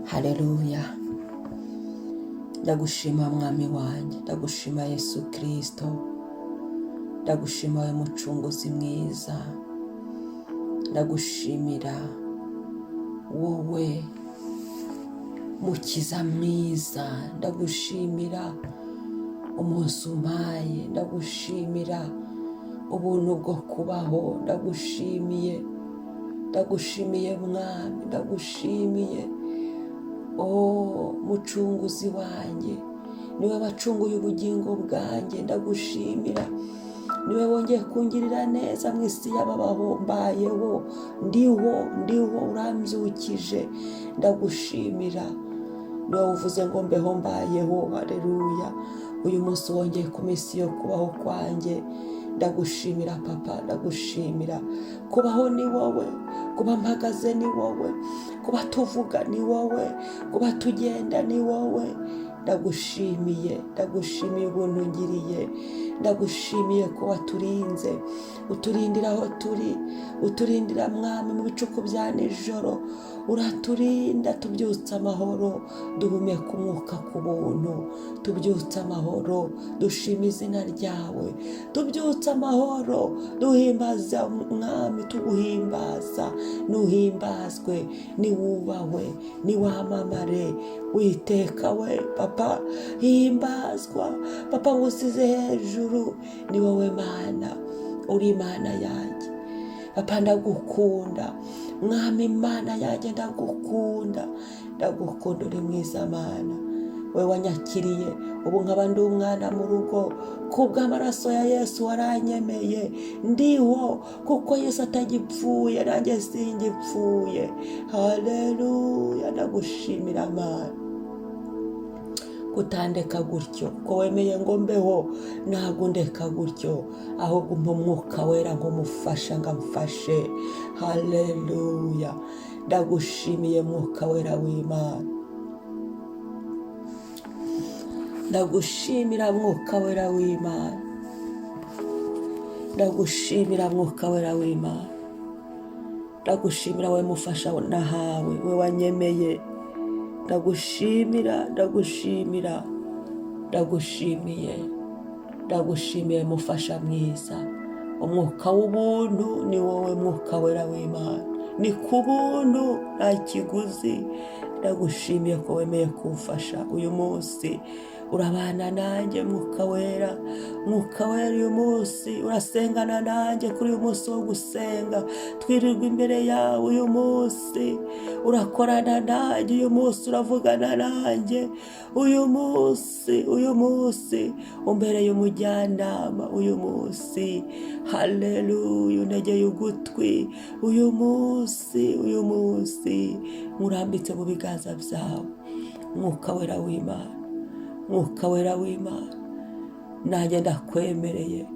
Haleluya. Ndagushima mwami wanjye, ndagushima Yesu Kristo, ndagushima we mucunguzi mwiza, ndagushimira wowe mukiza mwiza, ndagushimira umunsi umpaye, ndagushimira ubuntu bwo kubaho, ndagushimiye mwami, ndagushimiye mucunguzi wanjye, niwe wacunguye ubugingo bwanjye, ndagushimira niwe wongeye kungirira neza mu isi y'ababaho mbayeho, ndiho urambyukije, ndagushimira niwe uvuze ngo mbeho mbayeho. Haleluya. Uyu munsi wongeye ku minsi yo kubaho kwanjye, ndagushimira papa, ndagushimira kubaho ni wowe, kuba mpagaze ni wowe, kuba tuvuga ni wowe, kuba tugenda ni wowe. Ndagushimiye ubuntu ngiriye, ndagushimiye ko waturinze, uturindira aho turi, uturindira mwami mu bicuku bya nijoro, uraturinda, tubyutsa amahoro, duhumeka umwuka ku buntu, tubyutsa amahoro, dushima izina ryawe, tubyutsa amahoro, duhimbaza mwami, tuguhimbaza, nuhimbazwe, niwubahwe, niwamamare, witeka we papa, himbazwa papa, ngusize hejuru, ni wowe Mana, uri Mana yanjye papa, ndagukunda mwami, Mana yanjye ndagukunda, uri mwiza Mana, we wanyakiriye ubu nkaba ndi umwana mu rugo, kubw'amaraso ya Yesu waranyemeye, ndiho kuko Yesu atagipfuye, nanjye singipfuye. Haleluya. Ndagushimira Mana kutandeka gutyo, ko wemeye ngo mbeho, ntabwo ndeka gutyo, ahubwo umpa umwuka wera ngo mufasha, ngo amfashe. Haleluya. ndagushimiye mwuka wera w'Imana, ndagushimira mwuka wera w'Imana, ndagushimira mwuka wera w'Imana, ndagushimira we mufasha nahawe, we wanyemeye, ndagushimira, ndagushimiye, ndagushimiye mufasha mwiza. Umwuka w'ubuntu ni wowe mwuka wera w'Imana, ni ku buntu nta kiguzi. Ndagushimiye ko wemeye kumfasha uyu munsi, urabana nanjye mwuka wera, mwuka wera uyu munsi urasengana nanjye kuri uyu munsi wo gusenga, twirirwa imbere yawe uyu munsi, urakorana nanjye uyu munsi, uravugana nanjye uyu munsi, umbereye umujyanama uyu munsi. Haleluya. Untegeye ugutwi uyu munsi, murambitse mu biganza byawe mwuka wera w'Imana, mwuka wera w'Imana, nanjye ndakwemereye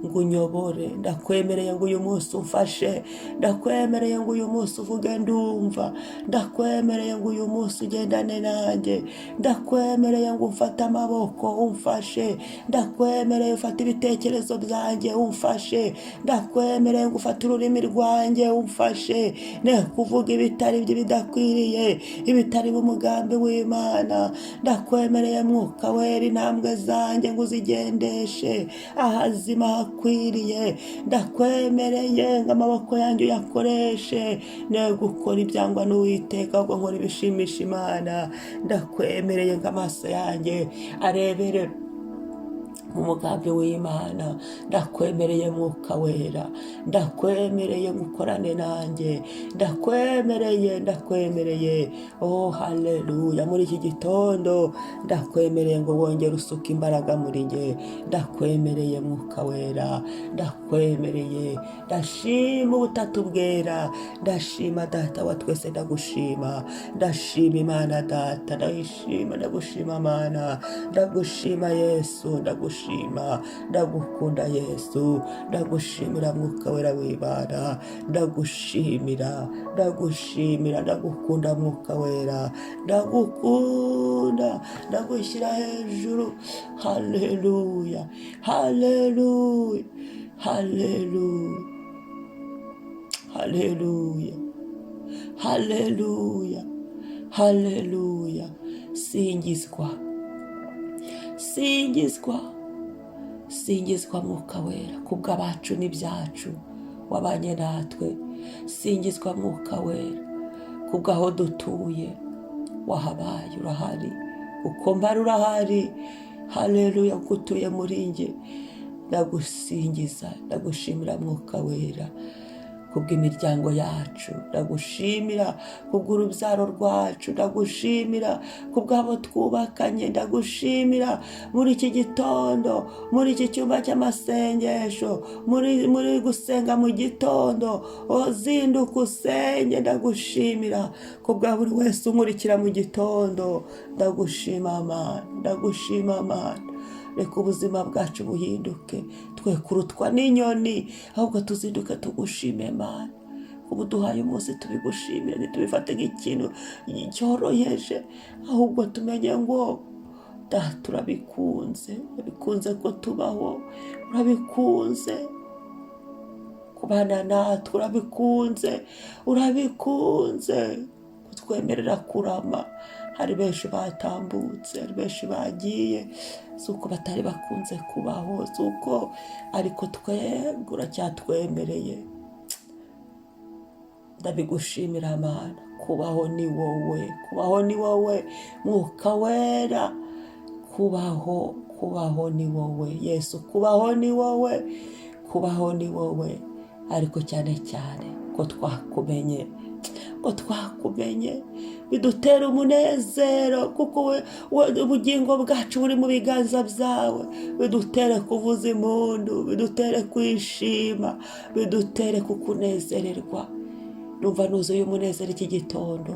ngo unyobore, ndakwemereye ngo uyu munsi umfashe, ndakwemereye ngo uyu munsi uvuge ndumva, ndakwemereye ngo uyu munsi ugendane nanjye, ndakwemereye ngo umfate amaboko umfashe, ndakwemereye ufate ibitekerezo byanjye umfashe, ndakwemereye ngo ufate ururimi rwanjye umfashe, ne kuvuga ibitari byo bidakwiriye, ibitari mu mugambi w'Imana. Ndakwemereye mwuka wera intambwe zanjye ngo uzigendeshe ahazima hakwiriye, ndakwemereye ngo amaboko yanjye uyakoreshe ne gukora ibyangwa n'Uwiteka, ahubwo nkora ibishimisha Imana. Ndakwemereye ngo amaso yanjye arebere mu mugambi w'Imana, ndakwemereye mwuka wera, ndakwemereye gukorane nanjye, ndakwemereye. Oh haleluya. Muri iki gitondo ndakwemereye ngo wongere usuka imbaraga muri nge, ndakwemereye mwuka wera, ndakwemereye. Ndashima ubutatu bwera, ndashima data wa twese, ndagushima Imana data, ndagushima Mana, ndagushima Yesu, ndagukunda Yesu, ndagushimira mwuka wera w'Imana, ndagukunda mwuka wera, ndagushyira hejuru. Haleluya. haleluya. Singizwa, singizwa, singizwa Mwuka Wera, kubw'abacu n'ibyacu wabanye natwe. Singizwa Mwuka Wera, kubw'aho dutuye wahabaye, urahari. Uko mbara urahari, haleluya, uko utuye muri nge. Ndagusingiza, ndagushimira Mwuka Wera, kubw'imiryango yacu. Ndagushimira kubw'urubyaro rwacu. Ndagushimira kubw'abo twubakanye. Ndagushimira muri iki gitondo, muri iki cyumba cy'amasengesho, muri gusenga mu gitondo. Uzinduke usenge. Ndagushimira kubwa buri wese umurikira mu gitondo. Ndagushima Mana, ndagushima Mana. Reka ubuzima bwacu buhinduke, twe kurutwa n'inyoni, ahubwo tuzinduke tugushime Mana. Ubu duhaye umunsi tubigushimire, ntitubifate nk'ikintu cyoroheje, ahubwo tumenye ngo Data urabikunze, urabikunze ko tubaho, urabikunze kubana natwe, urabikunze kutwemerera kurama. Hari benshi batambutse, hari benshi bagiye, suko batari bakunze kubaho, suko ariko twebwe uracyatwemereye. Ndabigushimira Mana, kubaho ni wowe, kubaho ni wowe Mwuka Wera, kubaho ni wowe Yesu, kubaho ni wowe, ariko cyane cyane ko twakumenye, bidutera umunezero, kuko ubugingo bwacu buri mu biganza byawe. Bidutere kuvuza impundu, bidutere kwishima, bidutere kukunezererwa. Numva nuzuye umunezero iki gitondo,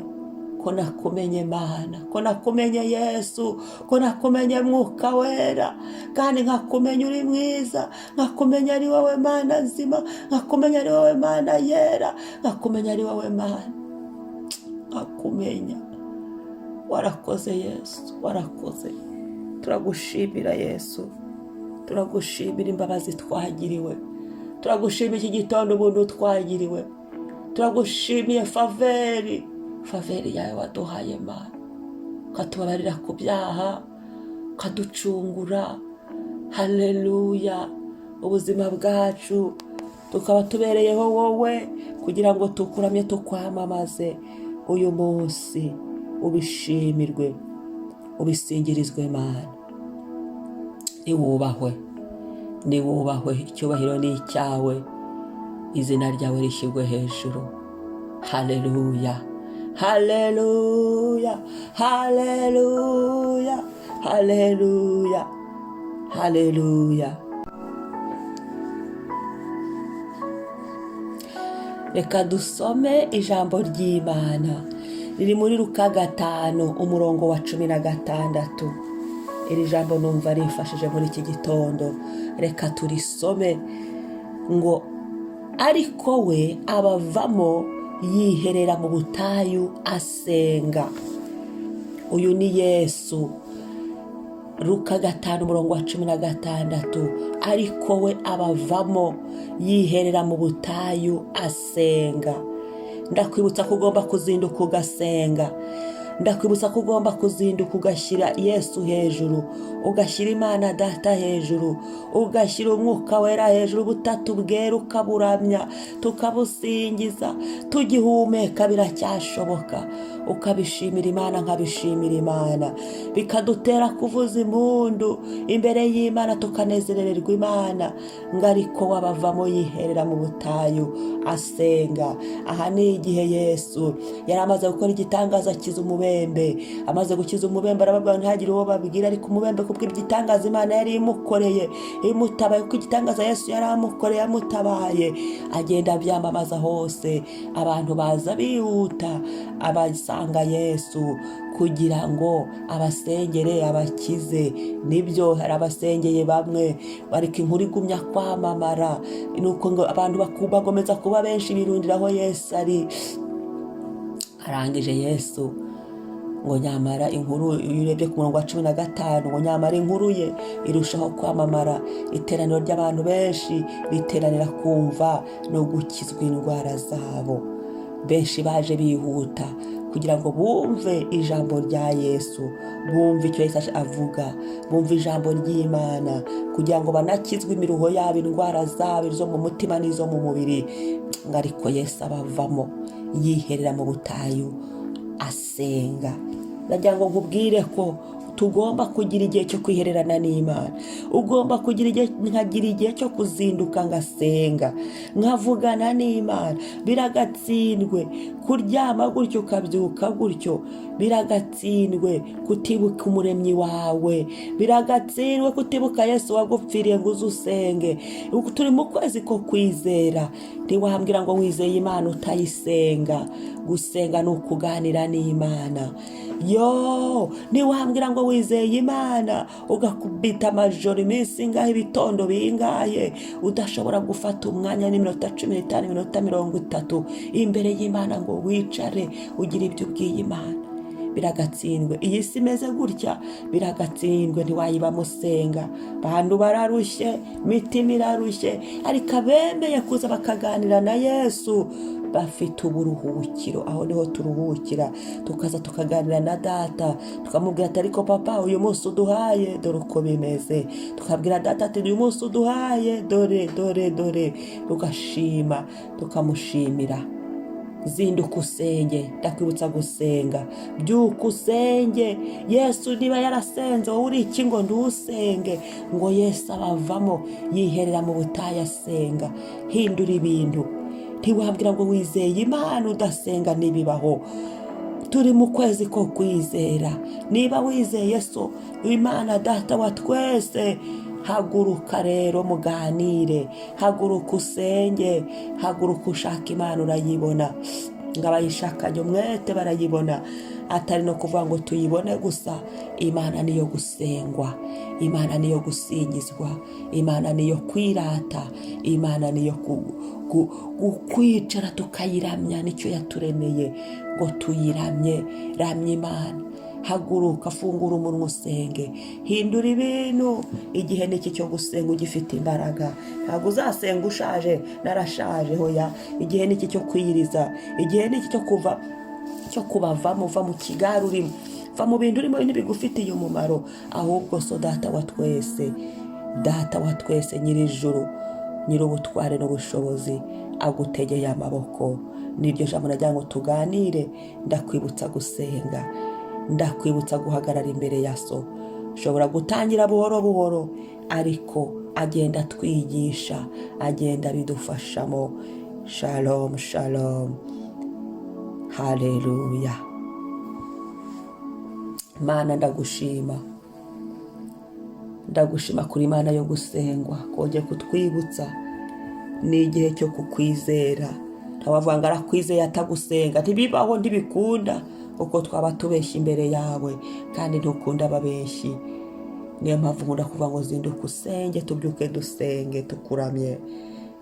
ko nakumenye Mana, ko nakumenye Yesu, ko nakumenye Mwuka Wera, kandi nkakumenya uri mwiza, nkakumenya ari wowe Mana nzima, nkakumenya ari wowe Mana yera, nkakumenya ari wowe Mana. Akumenya. Warakoze Yesu, warakoze. Turagushimira Yesu, turagushimira imbabazi twagiriwe, turagushimira iki gitondo ubuntu twagiriwe, turagushimiye faveri yawe waduhaye Mana, ukatubabarira ku byaha, ukaducungura. Haleluya. Ubuzima bwacu tukaba tubereyeho wowe, kugira ngo tukuramye tukwamamaze uyu munsi. Ubishimirwe, ubisingirizwe Mana. Niwubahwe, icyubahiro ni icyawe, izina ryawe rishyirwe hejuru. Haleluya, haleluya, haleluya, haleluya, haleluya. Reka dusome ijambo ry'Imana riri muri Luka 5 umurongo wa 16. Iri jambo numva rifashije muri iki gitondo. Reka turisome ngo, ariko we abavamo yiherera mu butayu asenga. Uyu ni Yesu. Luka 5 umurongo wa 16. Ariko we abavamo yiherera mu butayu asenga. Ndakwibutsa ko ugomba kuzinduka ugasenga. Ndakwibutsa ko ugomba kuzinduka ugashyira Yesu hejuru, ugashyira Imana Data hejuru, ugashyira Umwuka Wera hejuru. Ubutatu bwera ukaburamya, tukabusingiza, tugihumeka biracyashoboka. Ukabishimira Imana, nkabishimira Imana, bikadutera kuvuza impundu imbere y'Imana, tukanezerererwa Imana. Ariko wabavamo yiherera mu butayu asenga. Aha ni igihe Yesu yari amaze gukora igitangaza, akiza umubembe. Amaze gukiza umubembe arababwira ntihagire uwo babwira, ariko umubembe kubw'igitangaza Imana yari imukoreye, imutabaye, kuko igitangaza Yesu yari amukoreye, amutabaye. Agenda abyamamaza hose, abantu baza bihuta abasanga Yesu kugira ngo abasengere, abakize. Nibyo, hari abasengeye bamwe, ariko inkuru igumya kwamamara. Nuko ngo abantu bagomeza kuba benshi, birundiraho Yesu ari. Arangije Yesu ngo nyamara inkuru, iyo urebye ku murongo wa 15, ngo nyamara inkuru ye irushaho kwamamara. Iteraniro ry'abantu benshi riteranira kumva no gukizwa indwara zabo. Benshi baje bihuta kugira ngo bumve ijambo rya Yesu, bumve icyo Yesu avuga, bumve ijambo ry'Imana, kugira ngo banakizwe imiruho yabo, indwara zabo zo mu mutima n'izo mu mubiri. Ariko Yesu abavamo, yiherera mu butayu asenga. Ndagira ngo nkubwire ko tugomba kugira igihe cyo kwihererana n'Imana. Ugomba kugira igihe cyo kuzinduka ngasenga, nkavugana n'Imana. Biragatsindwe kuryama gutyo ukabyuka gutyo, biragatsindwe kutibuka umuremyi wawe, biragatsindwe kutibuka Yesu wagupfiriye ngo uzusenge. Turi mu kwezi ko kwizera, ntiwambwira ngo wizeye Imana utayisenga. Gusenga ni ukuganira n'Imana. Ntiwambwira ngo wizeye Imana ugakubita amajoro iminsi ingahe, ibitondo bingahe, udashobora gufata umwanya n'iminota 15, iminota 30 imbere y'Imana ngo wicare ugire ibyo ubwiye Imana. Biragatsindwe. Iyi si imeze gutya, biragatsindwe. Ntiwayibamo usenga. Bantu bararushye, mitima irarushye, ariko abemeye kuza bakaganira na Yesu bafite uburuhukiro. Aho niho turuhukira, tukaza tukaganira na Data, tukamubwira ati ariko papa uyu munsi uduhaye dore uko bimeze. Tukabwira Data ati uyu munsi uduhaye dore, tugashima, tukamushimira. Zinduka usenge, ndakwibutsa gusenga. Byuka usenge. Yesu niba yarasenze, wowe uri iki ngo ndusenge? Ngo Yesu abavamo, yiherera mu butayu asenga. Hindura ibintu. Ntiwabwira ngo wizeye Imana udasenga, ntibibaho. Turi mu kwezi ko kwizera. Niba wizeye Yesu Imana Data wa twese, haguruka rero muganire, haguruka usenge, haguruka ushaka Imana urayibona. Ngo abayishakanye umwete barayibona, atari no kuvuga ngo tuyibone gusa. Imana niyo gusengwa, Imana niyo gusingizwa, Imana niyo kwirata, Imana niyo kwicara tukayiramya. Nicyo yaturemeye ngo tuyiramye. Ramya Imana. Haguruka, fungura umunwa usenge, hindura ibintu. Igihe niki cyo gusenga ugifite imbaraga. Ntabwo uzasenga ushaje, narashaje. Hoya, igihe niki cyo kwiyiriza, igihe niki cyo kubavamo, uva mu kigare urimo, va mu bintu urimo ntibigufitiye umumaro. Ahubwo so Data wa twese, Data wa twese, nyir'ijuru, nyir'ubutware n'ubushobozi, agutegeye amaboko. Niryo jambo nagira ngo tuganire. Ndakwibutsa gusenga, ndakwibutsa guhagarara imbere ya So. Ushobora gutangira buhoro buhoro, ariko agenda twigisha, agenda bidufashamo. Shalom, shalom. Haleluya. Mana ndagushima, ndagushima kuri Imana yo gusengwa, kongera kutwibutsa ni igihe cyo kukwizera. Ntawavuga ngo arakwizeye atagusenga. Ntibibaho, ntibikunda, uko twaba tubeshya imbere yawe, kandi ntukunda ababeshyi. Niyo mpamvu nkunda kuvuga ngo zinduka usenge, tubyuke dusenge, tukuramye.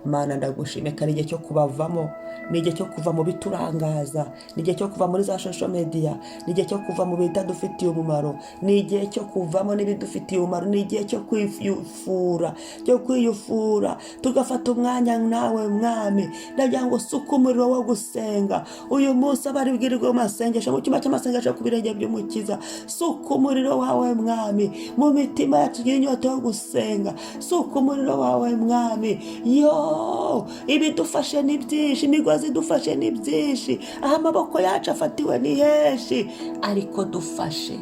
Mana ndagushime ko ari igihe cyo kubavamo, ni igihe cyo kuva mu biturangaza, ni igihe cyo kuva muri za social media, ni igihe cyo kuva mu bitadufitiye umumaro, ni igihe cyo kuvamo n'ibidufitiye umumaro, ni igihe cyo kwiyufura, tugafata umwanya nawe Mwami. Ndagira ngo suka umuriro wo gusenga uyu munsi. Abari bwirirwe mu masengesho, mu cyumba cy'amasengesho ku birenge by'Umukiza, suka umuriro wawe Mwami mu mitima yacu y'inyota yo gusenga. Suka umuriro wawe Mwami. Ibidufashe ni byinshi, imigozi idufashe ni byinshi, aho amaboko yacu afatiwe ni henshi, ariko dufashe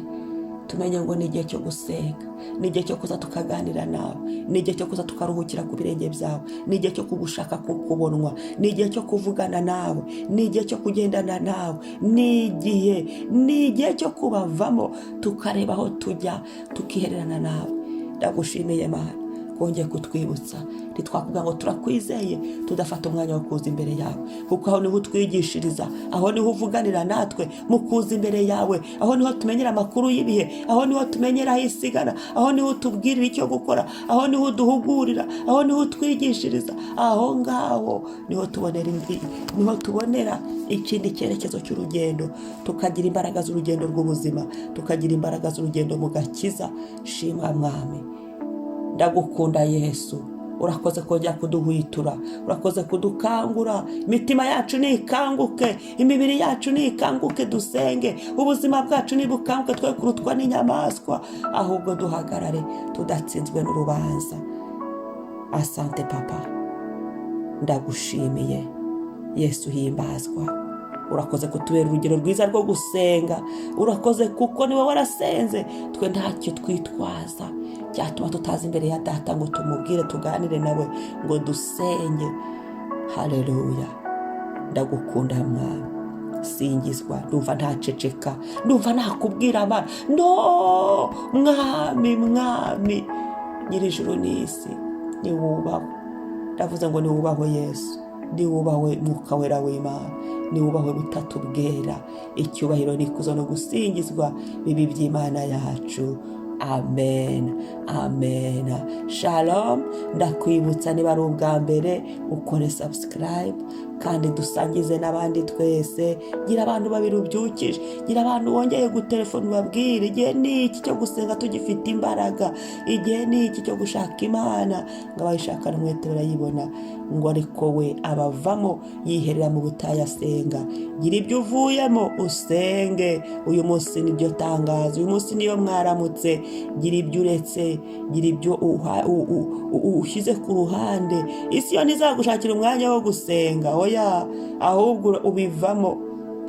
tumenye ngo ni igihe cyo gusenga, ni igihe cyo kuza tukaganira nawe, ni igihe cyo kuza tukaruhukira ku birenge byawe, ni igihe cyo kugushaka kukubonwa, ni igihe cyo kuvugana nawe, ni igihe cyo kugendana nawe, ni igihe cyo kubavamo tukareba aho tujya, tukihererana nawe. Ndagushimiye Mana, kongeye kutwibutsa. Ntitwakuvuga ngo turakwizeye tudafata umwanya wo kuza imbere yawe, kuko aho niho utwigishiriza, aho niho uvuganira natwe mu kuza imbere yawe, aho niho tumenyera amakuru y'ibihe, aho niho tumenyera aho isigana, aho niho utubwirira icyo gukora, aho niho uduhugurira, aho niho utwigishiriza. Aho ngaho niho tubonera ikindi cyerekezo cy'urugendo, tukagira imbaraga z'urugendo rw'ubuzima, tukagira imbaraga z'urugendo mu gakiza. Shimwa Mwami. Ndagukunda Yesu, urakoze kongera kuduhwitura, urakoze kudukangura, imitima yacu nikanguke, imibiri yacu nikanguke, dusenge, ubuzima bwacu nibukanguke, twe kurutwa n'inyamaswa, ahubwo duhagarare tudatsinzwe n'urubanza. Asante papa, ndagushimiye. Yesu himbazwa. Urakoze kutubera urugero rwiza rwo gusenga, urakoze kuko niwe warasenze, twe ntacyo twitwaza cyatuma tutaza imbere ya data ngo tumubwire, tuganire nawe, ngo dusenge. Haleluya, ndagukunda Mwami, singizwa. Ndumva ntaceceka, ndumva nakubwira abana, no Mwami, Mwami nyir'ijuru n'isi, niwubahwe. Ndavuze ngo niwubahwe Yesu, niwubahwe Mwuka Wera w'Imana, niwubahwe butatu bwera. Icyubahiro n'ikuzo no gusingizwa bibi by'Imana yacu. Amen, amen. Shalom. Ndakwibutsa niba ari ubwa mbere ukore subscribe, kandi dusangize n'abandi twese. Gira abantu babiri ubyukije, gira abantu wongeye gutelefona ubabwire igihe ni iki cyo gusenga tugifite imbaraga, igihe ni iki cyo gushaka Imana, ngo abayishakana umwete barayibona, ngo ariko we abavamo yiherera mu butayu asenga. Gira ibyo uvuyemo usenge. Uyu munsi nibyo tangazo, uyu munsi niyo mwaramutse. Gira ibyo uretse, gira ibyo ushyize ku ruhande. Isi yo ntizagushakira umwanya wo gusenga, oya, ahubwo ubivamo.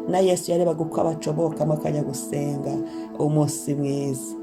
Na Yesu yarebaga uko abacomokamo akajya gusenga. Umunsi mwiza.